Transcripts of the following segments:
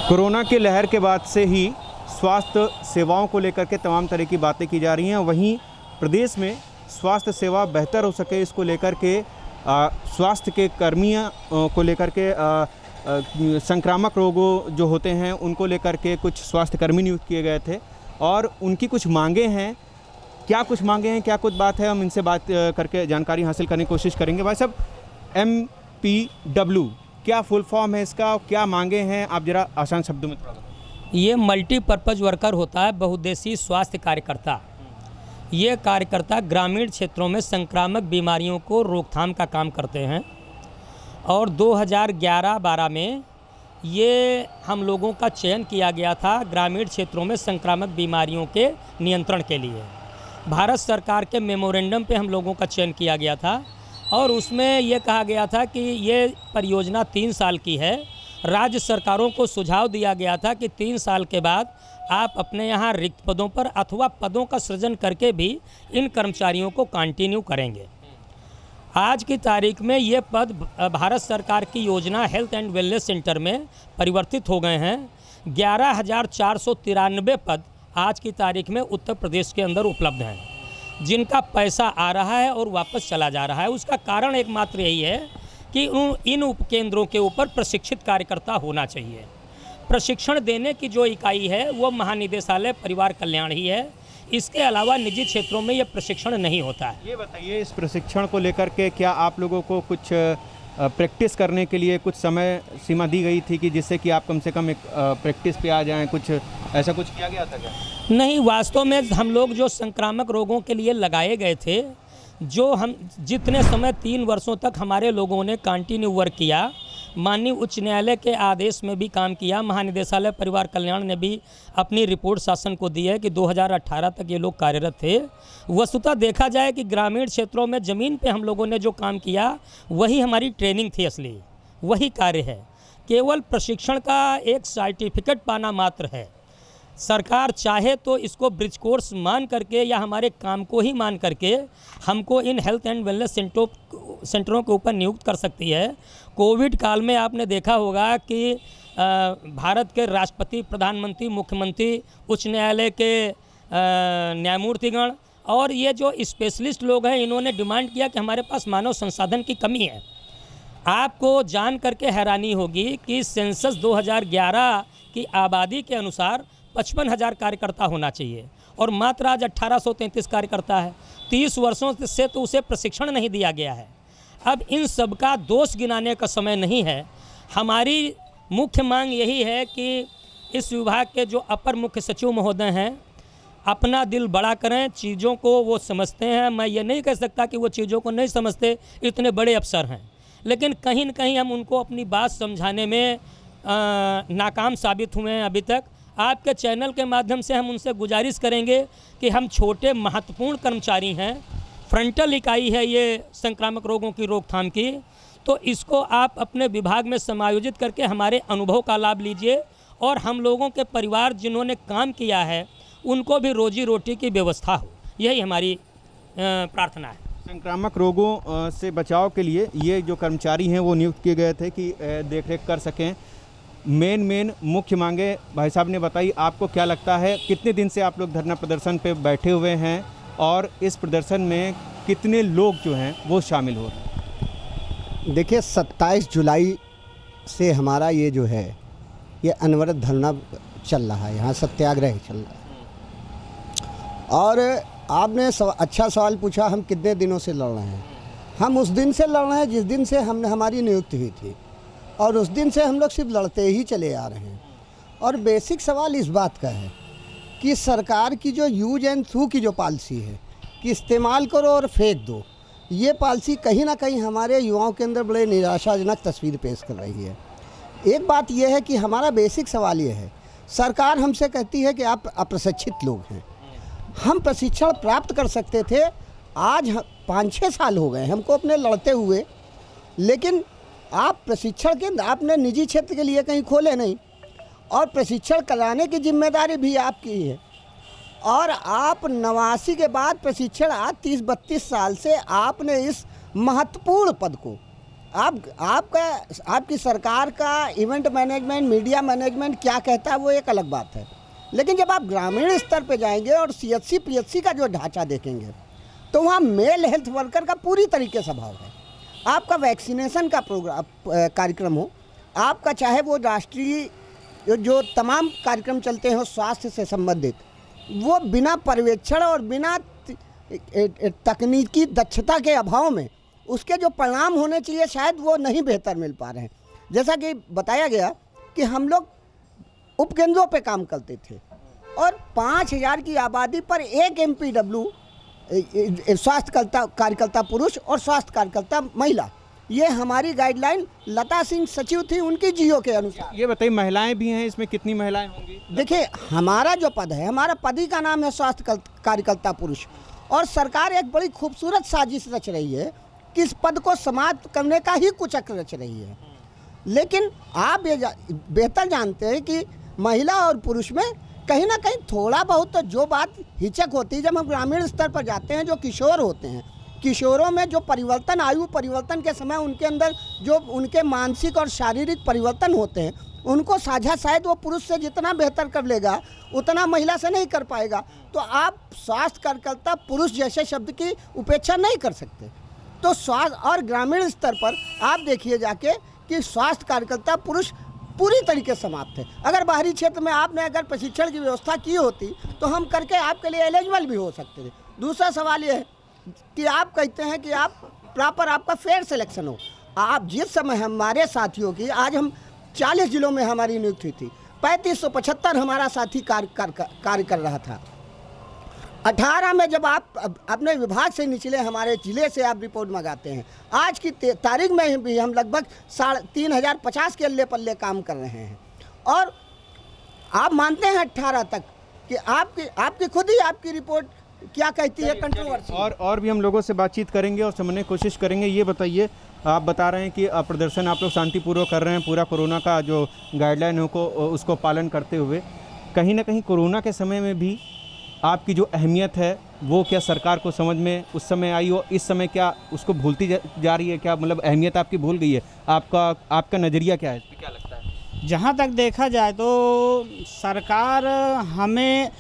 Corona की लहर के बाद से ही स्वास्थ्य सेवाओं को लेकर के तमाम तरह की बातें की जा रही हैं। वहीं प्रदेश में स्वास्थ्य सेवा बेहतर हो सके, इसको लेकर के स्वास्थ्य के कर्मियों को लेकर के संक्रामक रोगों जो होते हैं उनको लेकर के कुछ स्वास्थ्य कर्मी नियुक्त किए गए थे और उनकी कुछ मांगे हैं। क्या कुछ मांगे हैं, क्या कुछ बात है, हम इनसे बात करके जानकारी हासिल करने की कोशिश करेंगे। भाई साहब, MPW क्या फुल फॉर्म है इसका, क्या मांगे हैं, आप जरा आसान शब्दों में थोड़ा बताएं। ये मल्टीपर्पज़ वर्कर होता है, बहुउद्देशीय स्वास्थ्य कार्यकर्ता। ये कार्यकर्ता ग्रामीण क्षेत्रों में संक्रामक बीमारियों को रोकथाम का काम करते हैं और 2011-12 में ये हम लोगों का चयन किया गया था ग्रामीण क्षेत्रों में संक्रामक बीमारियों के नियंत्रण के लिए। भारत सरकार के मेमोरेंडम पे हम लोगों का चयन किया गया था और उसमें ये कहा गया था कि ये परियोजना 3 साल की है। राज्य सरकारों को सुझाव दिया गया था कि 3 साल के बाद आप अपने यहाँ रिक्त पदों पर अथवा पदों का सृजन करके भी इन कर्मचारियों को कंटिन्यू करेंगे। आज की तारीख में ये पद भारत सरकार की योजना हेल्थ एंड वेलनेस सेंटर में परिवर्तित हो गए हैं। 11,493 पद आज की तारीख में उत्तर प्रदेश के अंदर उपलब्ध हैं, जिनका पैसा आ रहा है और वापस चला जा रहा है। उसका कारण एकमात्र यही है कि इन उपकेंद्रों के ऊपर प्रशिक्षित कार्यकर्ता होना चाहिए। प्रशिक्षण देने की जो इकाई है वो महानिदेशालय परिवार कल्याण ही है। इसके अलावा निजी क्षेत्रों में ये प्रशिक्षण नहीं होता है। ये बताइए, इस प्रशिक्षण को लेकर के क्या आप लोगों को कुछ प्रैक्टिस करने के लिए कुछ समय सीमा दी गई थी कि जिससे कि आप कम से कम एक प्रैक्टिस पे आ जाएं, कुछ ऐसा कुछ किया गया था क्या? नहीं, वास्तव में हम लोग जो संक्रामक रोगों के लिए लगाए गए थे, जो हम जितने समय 3 वर्षों तक हमारे लोगों ने कंटिन्यू वर्क किया, माननीय उच्च न्यायालय के आदेश में भी काम किया, महानिदेशालय परिवार कल्याण ने भी अपनी रिपोर्ट शासन को दी है कि 2018 तक ये लोग कार्यरत थे। वस्तुतः देखा जाए कि ग्रामीण क्षेत्रों में ज़मीन पे हम लोगों ने जो काम किया वही हमारी ट्रेनिंग थी, असली वही कार्य है। केवल प्रशिक्षण का एक सर्टिफिकेट पाना मात्र है। सरकार चाहे तो इसको ब्रिज कोर्स मान करके या हमारे काम को ही मान करके हमको इन हेल्थ एंड वेलनेस सेंटरों के ऊपर नियुक्त कर सकती है। कोविड काल में आपने देखा होगा कि भारत के राष्ट्रपति, प्रधानमंत्री, मुख्यमंत्री, उच्च न्यायालय के न्यायमूर्तिगण और ये जो स्पेशलिस्ट लोग हैं, इन्होंने डिमांड किया कि हमारे पास मानव संसाधन की कमी है। आपको जान करके हैरानी होगी कि सेंसस 2011 की आबादी के अनुसार 55,000 कार्यकर्ता होना चाहिए और मात्र आज 1833 कार्यकर्ता है। 30 वर्षों से तो उसे प्रशिक्षण नहीं दिया गया है। अब इन सब का दोष गिनाने का समय नहीं है। हमारी मुख्य मांग यही है कि इस विभाग के जो अपर मुख्य सचिव महोदय हैं, अपना दिल बड़ा करें, चीज़ों को वो समझते हैं। मैं ये नहीं कह सकता कि वो चीज़ों को नहीं समझते, इतने बड़े अफसर हैं, लेकिन कहीं न कहीं हम उनको अपनी बात समझाने में नाकाम साबित हुए हैं अभी तक। आपके चैनल के माध्यम से हम उनसे गुजारिश करेंगे कि हम छोटे महत्वपूर्ण कर्मचारी हैं, फ्रंटल इकाई है ये संक्रामक रोगों की रोकथाम की, तो इसको आप अपने विभाग में समायोजित करके हमारे अनुभव का लाभ लीजिए और हम लोगों के परिवार जिन्होंने काम किया है उनको भी रोजी रोटी की व्यवस्था हो। यही हमारी प्रार्थना है। संक्रामक रोगों से बचाव के लिए ये जो कर्मचारी हैं वो नियुक्त किए गए थे कि देखरेख कर सकें। मेन मुख्य मांगे भाई साहब ने बताई। आपको क्या लगता है, कितने दिन से आप लोग धरना प्रदर्शन पे बैठे हुए हैं और इस प्रदर्शन में कितने लोग जो हैं वो शामिल हो रहे हैं? देखिए, 27 जुलाई से हमारा ये जो है ये अनवरत धरना चल रहा है, यहाँ सत्याग्रह चल रहा है। और आपने अच्छा सवाल पूछा, हम कितने दिनों से लड़ रहे हैं। हम उस दिन से लड़ रहे हैं जिस दिन से हमारी नियुक्ति हुई थी और उस दिन से हम लोग सिर्फ लड़ते ही चले आ रहे हैं। और बेसिक सवाल इस बात का है कि सरकार की जो यूज एंड थ्रू की जो पॉलिसी है कि इस्तेमाल करो और फेंक दो, ये पॉलिसी कहीं ना कहीं हमारे युवाओं के अंदर बड़े निराशाजनक तस्वीर पेश कर रही है। एक बात यह है कि हमारा बेसिक सवाल ये है, सरकार हमसे कहती है कि आप अप्रशिक्षित लोग हैं। हम प्रशिक्षण प्राप्त कर सकते थे, आज 5-6 साल हो गए हमको अपने लड़ते हुए, लेकिन आप प्रशिक्षण केंद्र आपने निजी क्षेत्र के लिए कहीं खोले नहीं और प्रशिक्षण कराने की जिम्मेदारी भी आपकी है। और आप 89 के बाद प्रशिक्षण आज 30-32 साल से आपने इस महत्वपूर्ण पद को आपकी सरकार का इवेंट मैनेजमेंट, मीडिया मैनेजमेंट क्या कहता है वो एक अलग बात है, लेकिन जब आप ग्रामीण स्तर पे जाएंगे और CHC PHC का जो ढांचा देखेंगे तो वहाँ मेल हेल्थ वर्कर का पूरी तरीके से अभाव है। आपका वैक्सीनेशन का प्रोग्राम कार्यक्रम हो, आपका चाहे वो राष्ट्रीय जो तमाम कार्यक्रम चलते हैं स्वास्थ्य से संबंधित, वो बिना पर्यवेक्षण और बिना तकनीकी दक्षता के अभाव में उसके जो परिणाम होने चाहिए शायद वो नहीं बेहतर मिल पा रहे हैं। जैसा कि बताया गया कि हम लोग उपकेंद्रों पे काम करते थे और 5000 की आबादी पर एक MPW स्वास्थ्य कार्यकर्ता पुरुष और स्वास्थ्य कार्यकर्ता महिला, ये हमारी गाइडलाइन लता सिंह सचिव थी उनकी जियो के अनुसार। ये बताइए महिलाएं भी हैं इसमें, कितनी महिलाएं होंगी? देखिए हमारा जो पद है, हमारा पद ही का नाम है स्वास्थ्य कार्यकर्ता पुरुष, और सरकार एक बड़ी खूबसूरत साजिश रच रही है कि इस पद को समाप्त करने का ही कुचक्र रच रही है। लेकिन आप ये बेहतर जानते हैं कि महिला और पुरुष में कहीं ना कहीं थोड़ा बहुत तो जो बात हिचक होती है जब हम ग्रामीण स्तर पर जाते हैं, जो किशोर होते हैं, किशोरों में जो परिवर्तन, आयु परिवर्तन के समय उनके अंदर जो उनके मानसिक और शारीरिक परिवर्तन होते हैं, उनको साझा शायद वो पुरुष से जितना बेहतर कर लेगा उतना महिला से नहीं कर पाएगा। तो आप स्वास्थ्य कार्यकर्ता पुरुष जैसे शब्द की उपेक्षा नहीं कर सकते। तो स्वास्थ्य और ग्रामीण स्तर पर आप देखिए जाके कि स्वास्थ्य कार्यकर्ता पुरुष पूरी तरीके से समाप्त है। अगर बाहरी क्षेत्र में आपने अगर प्रशिक्षण की व्यवस्था की होती तो हम करके आपके लिए एलिजिबल भी हो सकते थे। दूसरा सवाल ये है कि आप कहते हैं कि आप प्रॉपर आपका फेयर सिलेक्शन हो। आप जिस समय हमारे साथियों की, आज हम 40 जिलों में हमारी नियुक्ति थी, 3575 हमारा साथी कार्य कर रहा था। 18 में जब आप अपने विभाग से निचले हमारे जिले से आप रिपोर्ट मंगाते हैं, आज की तारीख में भी हम लगभग 3550 के अल्ले पल्ले काम कर रहे हैं। और आप मानते हैं 18 तक कि आपकी खुद ही आपकी रिपोर्ट क्या कहती है, कंट्रोवर्सी। और भी हम लोगों से बातचीत करेंगे और समझने की कोशिश करेंगे। ये बताइए, आप बता रहे हैं कि प्रदर्शन आप लोग शांतिपूर्वक कर रहे हैं, पूरा कोरोना का जो गाइडलाइन हो उसको पालन करते हुए। कहीं ना कहीं कोरोना के समय में भी आपकी जो अहमियत है वो क्या सरकार को समझ में उस समय आई हो, इस समय क्या उसको भूलती जा रही है? क्या मतलब अहमियत आपकी भूल गई है? आपका नज़रिया क्या है, क्या लगता है? जहाँ तक देखा जाए तो सरकार हमें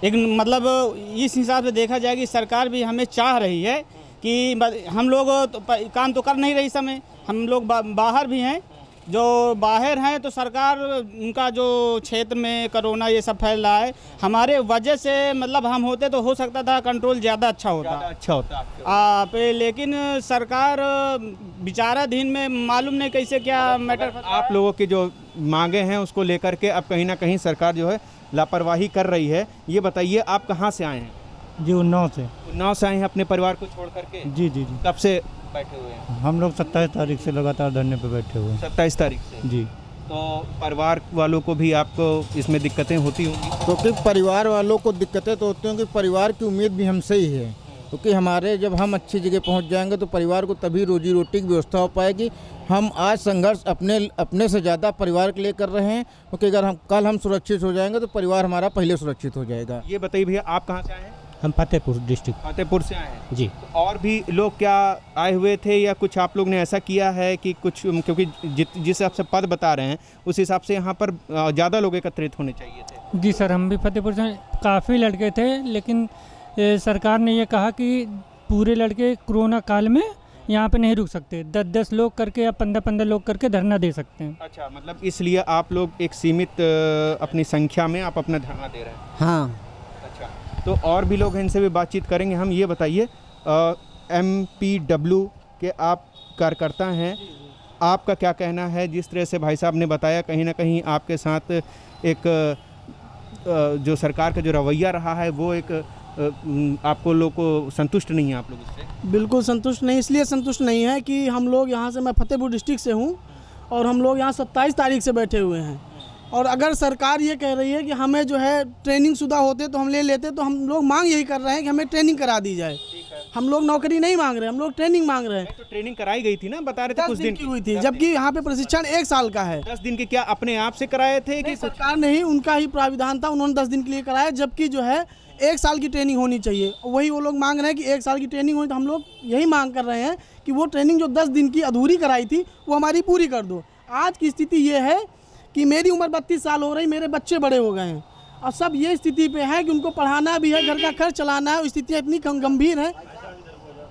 इस हिसाब से देखा जाए कि सरकार भी हमें चाह रही है कि हम लोग तो काम तो कर नहीं रही समय, हम लोग बाहर भी हैं, जो बाहर हैं तो सरकार उनका जो क्षेत्र में कोरोना ये सब फैल रहा है, हमारे वजह से हम होते तो हो सकता था कंट्रोल ज़्यादा अच्छा होता। लेकिन सरकार विचाराधीन में मालूम नहीं कैसे क्या मैटर। आप लोगों की जो मांगे हैं उसको लेकर के अब कहीं ना कहीं सरकार जो है लापरवाही कर रही है। ये बताइए, आप कहाँ से आए हैं? जी उन्नाव से आए हैं अपने परिवार को छोड़ करके? जी। कब से बैठे हुए हैं? हम लोग 27 तारीख से लगातार धरने पे बैठे हुए हैं। 27 तारीख से? जी। तो परिवार वालों को भी आपको इसमें दिक्कतें होती होंगी? क्योंकि परिवार वालों को दिक्कतें तो होती होंगी, परिवार की उम्मीद भी हमसे ही है, क्योंकि हमारे जब हम अच्छी जगह पहुंच जाएंगे तो परिवार को तभी रोजी रोटी की व्यवस्था हो पाएगी। हम आज संघर्ष अपने से ज़्यादा परिवार के लिए कर रहे हैं, क्योंकि अगर कल हम सुरक्षित हो जाएंगे तो परिवार हमारा पहले सुरक्षित हो जाएगा। ये बताइए भैया, आप कहाँ से आए हैं? हम फतेहपुर डिस्ट्रिक्ट। फतेहपुर से आए हैं जी। तो और भी लोग क्या आए हुए थे या कुछ आप लोग ने ऐसा किया है कि कुछ, क्योंकि जिस हिसाब से पद बता रहे हैं उस हिसाब से यहाँ पर ज़्यादा लोग एकत्रित होने चाहिए थे? जी सर, हम भी फतेहपुर से काफ़ी लड़के थे, लेकिन सरकार ने ये कहा कि पूरे लड़के कोरोना काल में यहाँ पे नहीं रुक सकते, 10-10 लोग करके या 15-15 लोग करके धरना दे सकते हैं। अच्छा, मतलब इसलिए आप लोग एक सीमित अपनी संख्या में आप अपना धरना दे रहे हैं? हाँ। अच्छा, तो और भी लोग हैं, इनसे भी बातचीत करेंगे हम। ये बताइए, MPW के आप कार्यकर्ता हैं, आपका क्या कहना है? जिस तरह से भाई साहब ने बताया, कहीं ना कहीं आपके साथ एक जो सरकार का जो रवैया रहा है वो एक आपको लोग को संतुष्ट नहीं है? आप लोग इससे बिल्कुल संतुष्ट नहीं, इसलिए संतुष्ट नहीं है कि हम लोग यहाँ से, मैं फतेहपुर डिस्ट्रिक्ट से हूँ और हम लोग यहाँ 27 तारीख से बैठे हुए हैं। और अगर सरकार ये कह रही है कि हमें जो है ट्रेनिंग शुदा होते तो हम ले लेते, तो हम लोग मांग यही कर रहे हैं कि हमें ट्रेनिंग करा दी जाए। हम लोग नौकरी नहीं मांग रहे, हम लोग ट्रेनिंग मांग रहे हैं। तो ट्रेनिंग कराई गई थी ना, बता रहे थे कुछ दिन की हुई थी, जबकि यहाँ पे प्रशिक्षण 1 साल का है। 10 दिन के क्या अपने आप से कराए थे कि सरकार नहीं, उनका ही प्राविधान था, उन्होंने 10 दिन के लिए कराया, जबकि जो है 1 साल की ट्रेनिंग होनी चाहिए। वही वो लोग मांग रहे हैं कि 1 साल की ट्रेनिंग हो, तो हम लोग यही मांग कर रहे हैं कि वो ट्रेनिंग जो 10 दिन की अधूरी कराई थी वो हमारी पूरी कर दो। आज की स्थिति ये है कि मेरी उम्र 32 साल हो रही, मेरे बच्चे बड़े हो गए हैं और सब ये स्थिति पे है कि उनको पढ़ाना भी है, घर का खर्च चलाना है। स्थिति इतनी गंभीर है,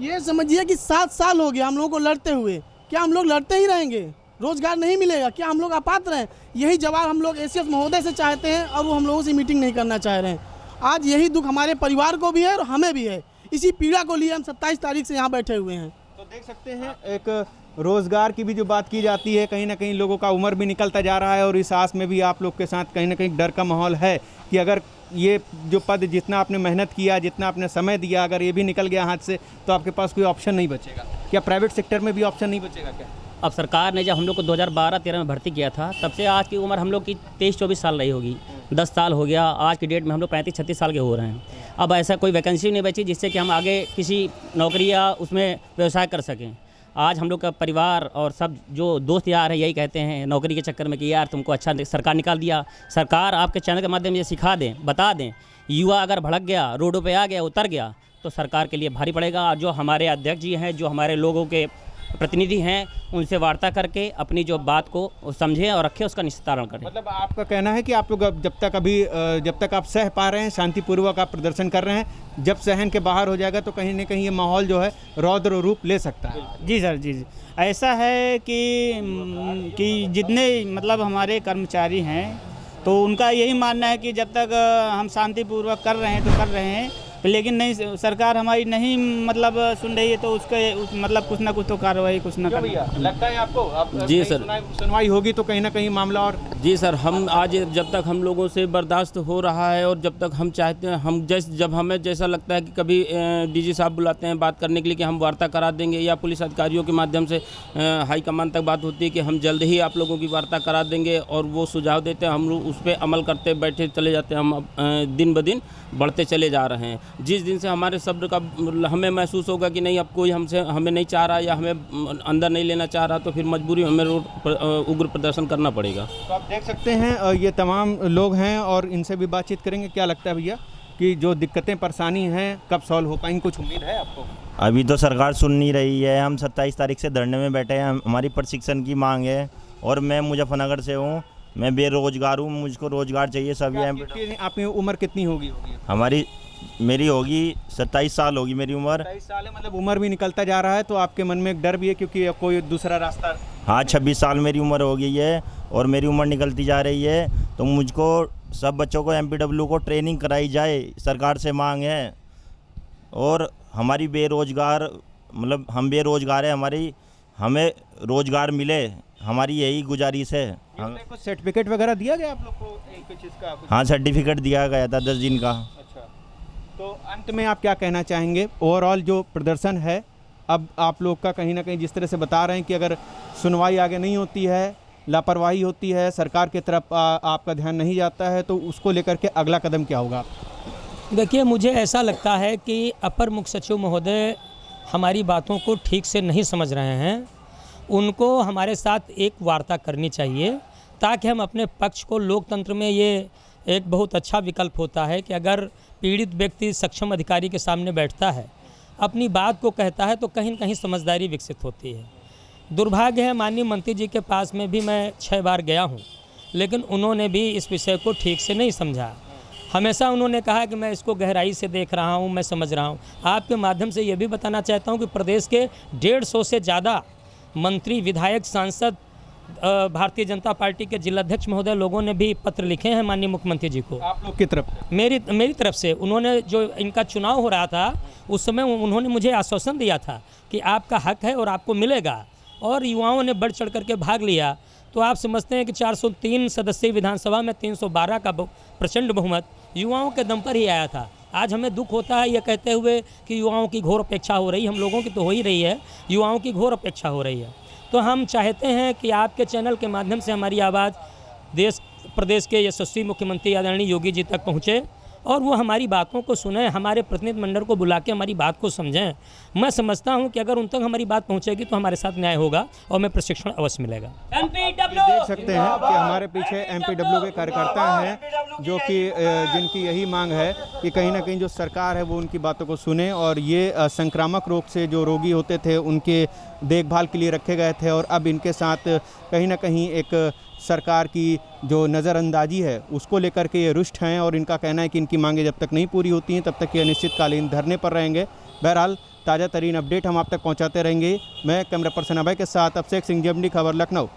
ये समझिए कि 7 साल हो गया हम लोगों को लड़ते हुए। क्या हम लोग लड़ते ही रहेंगे? रोजगार नहीं मिलेगा? क्या हम लोग अपात्र हैं? यही जवाब हम लोग एसीएस महोदय से चाहते हैं और वो हम लोगों से मीटिंग नहीं करना चाह रहे हैं। आज यही दुख हमारे परिवार को भी है और हमें भी है। इसी पीड़ा को लिए हम 27 तारीख से यहाँ बैठे हुए हैं। तो देख सकते हैं, एक रोज़गार की भी जो बात की जाती है, कहीं ना कहीं लोगों का उम्र भी निकलता जा रहा है और इस आस में भी आप लोग के साथ कहीं ना कहीं डर का माहौल है कि अगर ये जो पद, जितना आपने मेहनत किया, जितना आपने समय दिया, अगर ये भी निकल गया हाथ से तो आपके पास कोई ऑप्शन नहीं बचेगा। क्या प्राइवेट सेक्टर में भी ऑप्शन नहीं बचेगा क्या? अब सरकार ने जब हम लोग को 2012-13 में भर्ती किया था, तब से आज की उम्र हम लोग की 23-24 साल रही होगी। 10 साल हो गया, आज की डेट में हम लोग 35-36 साल के हो रहे हैं। अब ऐसा कोई वैकेंसी नहीं बची जिससे कि हम आगे किसी नौकरी या उसमें व्यवसाय कर सकें। आज हम लोग का परिवार और सब जो दोस्त यार है यही कहते हैं नौकरी के चक्कर में कि यार तुमको अच्छा सरकार निकाल दिया। सरकार आपके चैनल के माध्यम से सिखा दें, बता दें, युवा अगर भड़क गया, रोडों पे आ गया, उतर गया तो सरकार के लिए भारी पड़ेगा। जो हमारे अध्यक्ष जी हैं, जो हमारे लोगों के प्रतिनिधि हैं, उनसे वार्ता करके अपनी जो बात को समझें और रखें, उसका निस्तारण करें। मतलब आपका कहना है कि आप लोग जब तक आप सह पा रहे हैं, शांतिपूर्वक आप प्रदर्शन कर रहे हैं, जब सहन के बाहर हो जाएगा तो कहीं ना कहीं ये माहौल जो है रौद्र रूप ले सकता है। जी सर, जी ऐसा है कि जितने मतलब हमारे कर्मचारी हैं तो उनका यही मानना है कि जब तक हम शांतिपूर्वक कर रहे हैं तो कर रहे हैं, लेकिन नहीं, सरकार हमारी नहीं मतलब सुन रही है तो उसके मतलब कुछ ना कुछ तो कार्रवाई कुछ ना भैया लगता है आपको? अब जी सर, सुनवाई होगी तो कहीं ना कहीं मामला और जी सर, हम आज जब तक हम लोगों से बर्दाश्त हो रहा है और जब तक हम चाहते हैं, हम जब हमें जैसा लगता है कि कभी डीजी साहब बुलाते हैं बात करने के लिए कि हम वार्ता करा देंगे, या पुलिस अधिकारियों के माध्यम से हाई कमान तक बात होती है कि हम जल्द ही आप लोगों की वार्ता करा देंगे और वो सुझाव देते हैं, हम लोग उस पर अमल करते बैठे चले जाते हैं। हम दिन ब दिन बढ़ते चले जा रहे हैं। जिस दिन से हमारे सब्र का हमें महसूस होगा कि नहीं अब कोई हमें नहीं चाह रहा या हमें अंदर नहीं लेना चाह रहा, तो फिर मजबूरी हमें रोड पर उग्र प्रदर्शन करना पड़ेगा। तो आप देख सकते हैं ये तमाम लोग हैं और इनसे भी बातचीत करेंगे। क्या लगता है भैया कि जो दिक्कतें परेशानी हैं कब सॉल्व हो पाएंगी? कुछ उम्मीद है आपको? अभी तो सरकार सुन नहीं रही है। हम 27 तारीख से धरने में बैठे हैं, हमारी प्रशिक्षण की मांग है और मैं मुजफ्फरनगर से हूँ, मैं बेरोजगार हूँ, मुझको रोजगार चाहिए। सभी आपकी उम्र कितनी होगी? मेरी होगी 27 साल होगी मेरी उम्र। 27 साल है, मतलब उम्र भी निकलता जा रहा है तो आपके मन में एक डर भी है क्योंकि कोई दूसरा रास्ता? हाँ, 26 साल मेरी उम्र हो गई है और मेरी उम्र निकलती जा रही है, तो मुझको सब बच्चों को MPW को ट्रेनिंग कराई जाए, सरकार से मांग है। और हमारी बेरोजगार मतलब हम बेरोजगार है, हमें रोजगार मिले, हमारी यही गुजारिश है। कुछ सर्टिफिकेट वगैरह दिया गया आप लोग को कुछ इसका? हाँ, सर्टिफिकेट दिया गया था 10 दिन का। अच्छा, तो अंत में आप क्या कहना चाहेंगे? ओवरऑल जो प्रदर्शन है अब आप लोग का कहीं ना कहीं जिस तरह से बता रहे हैं कि अगर सुनवाई आगे नहीं होती है, लापरवाही होती है, सरकार की तरफ आपका ध्यान नहीं जाता है, तो उसको लेकर के अगला कदम क्या होगा? देखिए, मुझे ऐसा लगता है कि अपर मुख्य सचिव महोदय हमारी बातों को ठीक से नहीं समझ रहे हैं। उनको हमारे साथ एक वार्ता करनी चाहिए ताकि हम अपने पक्ष को, लोकतंत्र में ये एक बहुत अच्छा विकल्प होता है कि अगर पीड़ित व्यक्ति सक्षम अधिकारी के सामने बैठता है, अपनी बात को कहता है, तो कहीं न कहीं समझदारी विकसित होती है। दुर्भाग्य है, माननीय मंत्री जी के पास में भी मैं 6 बार गया हूँ, लेकिन उन्होंने भी इस विषय को ठीक से नहीं समझा। हमेशा उन्होंने कहा कि मैं इसको गहराई से देख रहा हूँ, मैं समझ रहा हूँ। आपके माध्यम से ये भी बताना चाहता हूँ कि प्रदेश के 150 से ज़्यादा मंत्री, विधायक, सांसद, भारतीय जनता पार्टी के जिलाध्यक्ष महोदय लोगों ने भी पत्र लिखे हैं माननीय मुख्यमंत्री जी को। आप लोग की तरफ? मेरी तरफ से। उन्होंने, जो इनका चुनाव हो रहा था उस समय, उन्होंने मुझे आश्वासन दिया था कि आपका हक है और आपको मिलेगा, और युवाओं ने बढ़ चढ़ करके भाग लिया। तो आप समझते हैं कि 403 सदस्यीय विधानसभा में 312 का प्रचंड बहुमत युवाओं के दम पर ही आया था। आज हमें दुख होता है ये कहते हुए कि युवाओं की घोर अपेक्षा हो रही है। हम लोगों की तो हो ही रही है, युवाओं की घोर अपेक्षा हो रही है। तो हम चाहते हैं कि आपके चैनल के माध्यम से हमारी आवाज़ देश प्रदेश के यशस्वी मुख्यमंत्री आदरणीय योगी जी तक पहुँचे और वो हमारी बातों को सुने, हमारे प्रतिनिधि मंडल को बुला के हमारी बात को समझें। मैं समझता हूं कि अगर उन तक हमारी बात पहुंचेगी तो हमारे साथ न्याय होगा और हमें प्रशिक्षण अवश्य मिलेगा। देख सकते हैं कि हमारे पीछे एमपीडब्ल्यू के कार्यकर्ता हैं जो कि जिनकी यही मांग है कि कहीं ना कहीं जो सरकार है वो उनकी बातों को सुने और ये संक्रामक रोग से जो रोगी होते थे उनके देखभाल के लिए रखे गए थे और अब इनके साथ कहीं ना कहीं एक सरकार की जो नज़रअंदाजी है उसको लेकर के ये रुष्ट हैं और इनका कहना है कि इनकी मांगें जब तक नहीं पूरी होती हैं तब तक ये अनिश्चितकालीन धरने पर रहेंगे। बहरहाल ताज़ा तरीन अपडेट हम आप तक पहुंचाते रहेंगे। मैं कैमरा पर्सन अभय के साथ अभिषेक सिंह, जेएमडी खबर, लखनऊ।